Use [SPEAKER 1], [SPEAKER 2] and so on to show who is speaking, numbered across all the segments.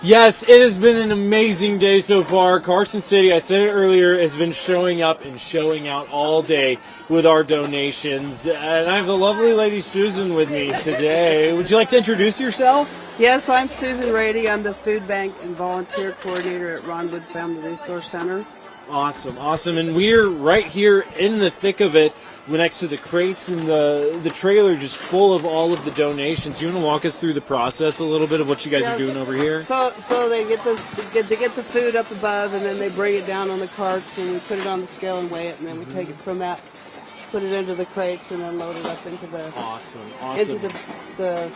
[SPEAKER 1] Yes, it has been an amazing day so far. Carson City, I said it earlier, has been showing up and showing out all day with our donations. And I have the lovely lady Susan with me today. Would you like to introduce yourself?
[SPEAKER 2] Yes, I'm Susan Rady. I'm the Food Bank and Volunteer Coordinator at Ronwood Family Resource Center.
[SPEAKER 1] Awesome. And we're right here in the thick of it. We're next to the crates and the trailer just full of all of the donations. You want to walk us through the process a little bit of what you guys are doing over here?
[SPEAKER 2] So they get the food up above, and then they bring it down on the carts, and we put it on the scale and weigh it, and then we take it from that, put it into the crates, and then load it up into the into the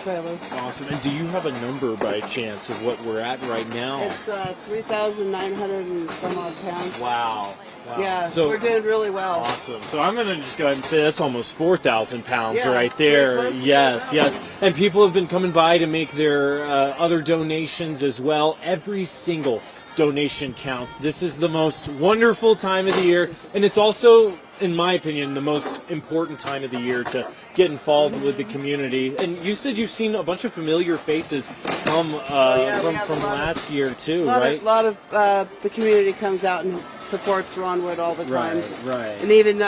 [SPEAKER 2] trailer.
[SPEAKER 1] Awesome. And do you have a number by chance of what we're at right now?
[SPEAKER 2] It's 3,900 and some odd pounds.
[SPEAKER 1] Wow.
[SPEAKER 2] Yeah,
[SPEAKER 1] so
[SPEAKER 2] we're doing really well.
[SPEAKER 1] Awesome. So I'm going to just go ahead and say that's almost 4,000 pounds
[SPEAKER 2] Yeah,
[SPEAKER 1] right there.
[SPEAKER 2] pretty close to
[SPEAKER 1] Yes.
[SPEAKER 2] that.
[SPEAKER 1] And people have been coming by to make their other donations as well. Every single donation counts. This is the most wonderful time of the year, and it's also, in my opinion, the most important time of the year to get involved with the community. And you said you've seen a bunch of familiar faces come from last year too, right?
[SPEAKER 2] A lot of the community comes out and supports Ronwood all the time.
[SPEAKER 1] Right.
[SPEAKER 2] And even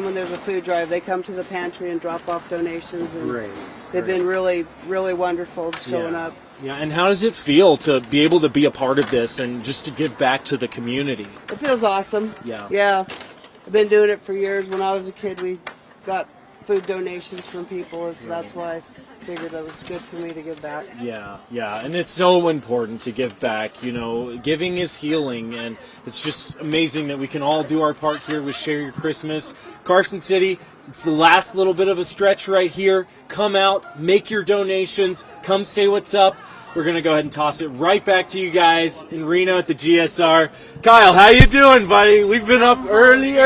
[SPEAKER 2] when there's a food drive, they come to the pantry and drop off donations. And they've been really, really wonderful showing up.
[SPEAKER 1] Yeah, and how does it feel to be able to be a part of this and just to give back to the community?
[SPEAKER 2] It feels awesome.
[SPEAKER 1] Yeah.
[SPEAKER 2] I've been doing it for years. When I was a kid, we got food donations from people, so that's why I figured it was good for me to give back.
[SPEAKER 1] Yeah, and it's so important to give back. You know, giving is healing, and it's just amazing that we can all do our part here with Share Your Christmas. Carson City, it's the last little bit of a stretch right here. Come out, make your donations, come say what's up. We're going to go ahead and toss it right back to you guys in Reno at the GSR. Kyle, how you doing, buddy? We've been up early.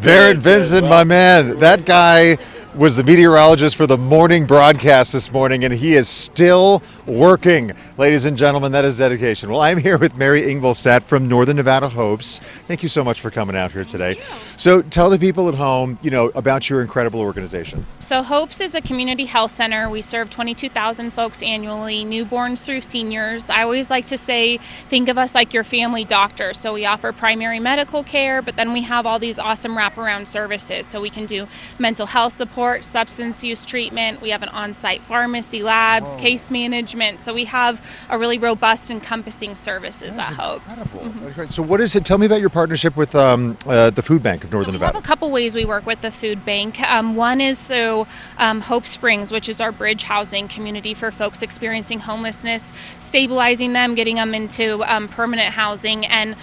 [SPEAKER 3] Barrett Vincent, my man. That guy was the meteorologist for the morning broadcast this morning, and he is still working. Ladies and gentlemen, that is dedication. Well, I'm here with Mary Ingolstadt from Northern Nevada Hopes. Thank you so much for coming out here today. So tell the people at home, about your incredible organization.
[SPEAKER 4] So Hopes is a community health center. We serve 22,000 folks annually, newborns through seniors. I always like to say, think of us like your family doctor. So we offer primary medical care, but then we have all these awesome wraparound services. So we can do mental health support, substance use treatment. We have an on-site pharmacy, labs, case management. So we have a really robust, encompassing services at Hopes.
[SPEAKER 3] Mm-hmm. So what is it? Tell me about your partnership with the Food Bank of Northern Nevada.
[SPEAKER 4] We have a couple ways we work with the food bank. One is through Hope Springs, which is our bridge housing community for folks experiencing homelessness, stabilizing them, getting them into permanent housing. And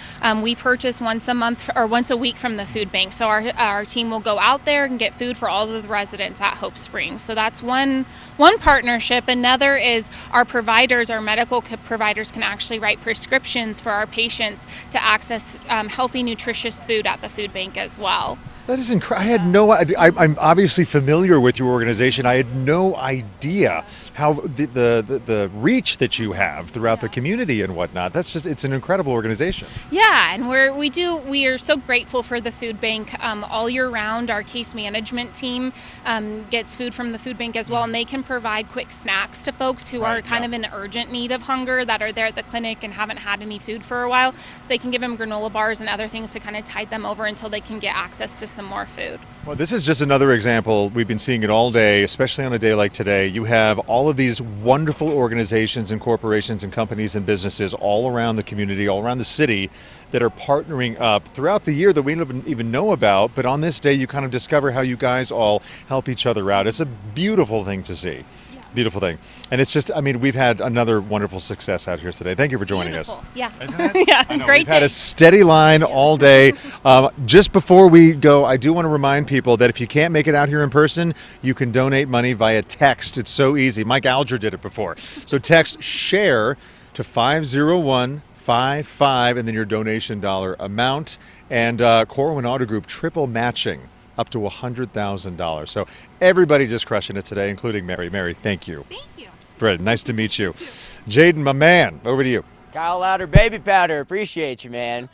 [SPEAKER 4] we purchase once a month or once a week from the food bank. So our team will go out there and get food for all of the residents at Hope Springs. So that's one partnership. Another is our providers, our medical providers can actually write prescriptions for our patients to access healthy, nutritious food at the food bank as well.
[SPEAKER 3] That is incredible. I'm obviously familiar with your organization. I had no idea how the reach that you have throughout the community and whatnot. It's an incredible organization.
[SPEAKER 4] Yeah, and we are so grateful for the food bank all year round. Our case management team gets food from the food bank as well, and they can provide quick snacks to folks who are kind of in urgent need of hunger, that are there at the clinic and haven't had any food for a while. They can give them granola bars and other things to kind of tide them over until they can get access to some more food.
[SPEAKER 3] Well, this is just another example. We've been seeing it all day, especially on a day like today. You have all of these wonderful organizations and corporations and companies and businesses all around the community, all around the city, that are partnering up throughout the year that we don't even know about. But on this day, you kind of discover how you guys all help each other out. It's a beautiful thing to see. Beautiful thing. And it's just, we've had another wonderful success out here today. Thank you for joining us.
[SPEAKER 4] Yeah.
[SPEAKER 3] Yeah,
[SPEAKER 4] great.
[SPEAKER 3] We've had a steady line all day. Just before we go, I do want to remind people that if you can't make it out here in person, you can donate money via text. It's so easy. Mike Alger did it before. So text SHARE to 50155 and then your donation dollar amount. And Corwin Auto Group triple matching up to $100,000. So everybody just crushing it today, including Mary. Mary, thank you.
[SPEAKER 4] Thank you.
[SPEAKER 3] Fred, nice to meet you. Jaden, my man, over to you.
[SPEAKER 5] Kyle Louder, baby powder. Appreciate you, man.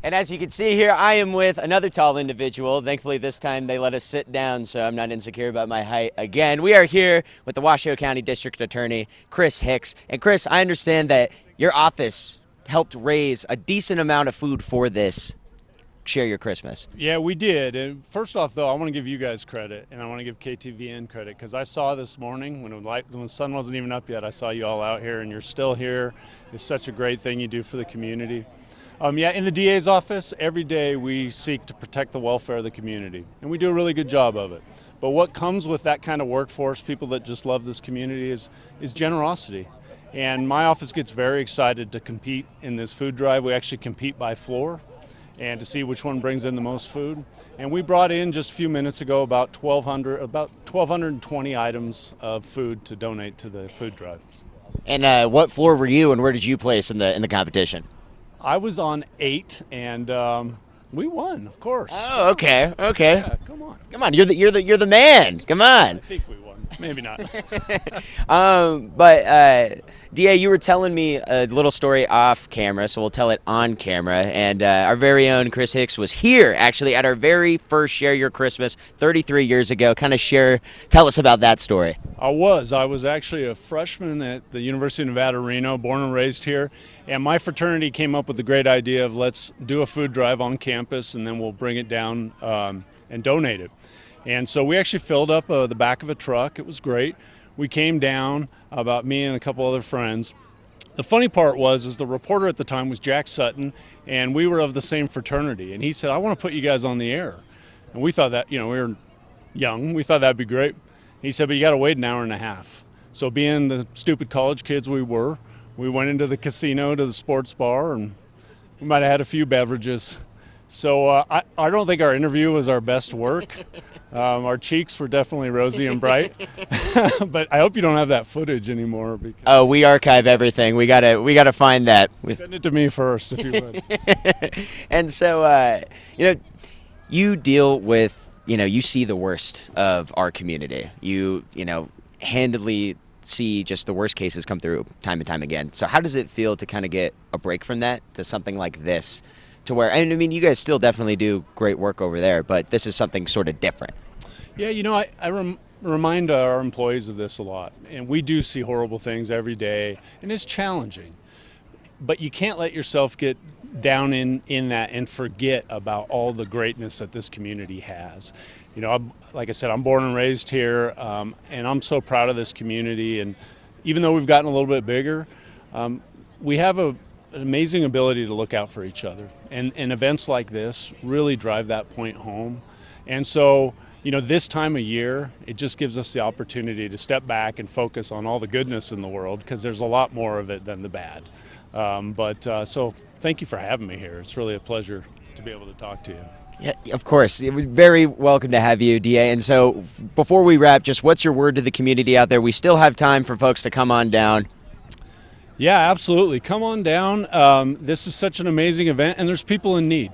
[SPEAKER 5] And as you can see here, I am with another tall individual. Thankfully, this time they let us sit down, so I'm not insecure about my height again. We are here with the Washoe County District Attorney, Chris Hicks. And Chris, I understand that your office helped raise a decent amount of food for this Share Your Christmas.
[SPEAKER 6] Yeah, we did. And first off, though, I want to give you guys credit, and I want to give KTVN credit, because I saw this morning when the sun wasn't even up yet, I saw you all out here, and you're still here. It's such a great thing you do for the community. Yeah, in the DA's office, every day we seek to protect the welfare of the community, and we do a really good job of it. But what comes with that kind of workforce, people that just love this community, is generosity. And my office gets very excited to compete in this food drive. We actually compete by floor and to see which one brings in the most food. And we brought in just a few minutes ago about 1,220 items of food to donate to the food drive.
[SPEAKER 5] And what floor were you, and where did you place in the competition?
[SPEAKER 6] I was on 8, and we won, of course.
[SPEAKER 5] Oh, okay.
[SPEAKER 6] Yeah, come on.
[SPEAKER 5] You're the man. Come on.
[SPEAKER 6] I think we won. Maybe not.
[SPEAKER 5] But DA, you were telling me a little story off camera, so we'll tell it on camera. And our very own Chris Hicks was here, actually, at our very first Share Your Christmas 33 years ago. Tell us about that story.
[SPEAKER 6] I was actually a freshman at the University of Nevada, Reno, born and raised here. And my fraternity came up with the great idea of let's do a food drive on campus, and then we'll bring it down and donate it. And so we actually filled up the back of a truck. It was great. We came down, about me and a couple other friends. The funny part is the reporter at the time was Jack Sutton, and we were of the same fraternity. And he said, I want to put you guys on the air. And we thought that, we were young. We thought that'd be great. He said, but you got to wait an hour and a half. So being the stupid college kids we went into the casino, to the sports bar, and we might have had a few beverages. So I don't think our interview was our best work. Our cheeks were definitely rosy and bright. But I hope you don't have that footage anymore.
[SPEAKER 5] Oh, we archive everything. We gotta find that.
[SPEAKER 6] Send it to me first, if you would.
[SPEAKER 5] And so, you deal with, you see the worst of our community. You handedly see just the worst cases come through time and time again. So how does it feel to kind of get a break from that to something like this, to where, and I mean, you guys still definitely do great work over there, but this is something sort of different?
[SPEAKER 6] Yeah, I remind our employees of this a lot, and we do see horrible things every day, and it's challenging. But you can't let yourself get down in that and forget about all the greatness that this community has. Like I said, I'm born and raised here, and I'm so proud of this community. And even though we've gotten a little bit bigger, we have an amazing ability to look out for each other. And events like this really drive that point home. And so, this time of year, it just gives us the opportunity to step back and focus on all the goodness in the world, because there's a lot more of it than the bad. So thank you for having me here. It's really a pleasure to be able to talk to you.
[SPEAKER 5] Yeah, of course. It was very welcome to have you, DA. And so before we wrap, just what's your word to the community out there? We still have time for folks to come on down.
[SPEAKER 6] Yeah, absolutely. Come on down. This is such an amazing event, and there's people in need.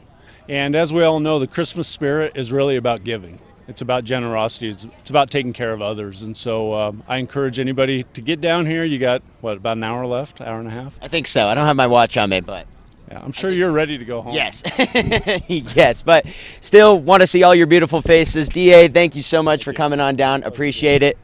[SPEAKER 6] And as we all know, the Christmas spirit is really about giving. It's about generosity. It's about taking care of others. And so I encourage anybody to get down here. You got, about an hour left, hour and a half?
[SPEAKER 5] I think so. I don't have my watch on me, but...
[SPEAKER 6] Yeah, I'm sure you're ready to go home.
[SPEAKER 5] Yes. Yes, but still want to see all your beautiful faces. DA, thank you so much for coming on down. Appreciate it.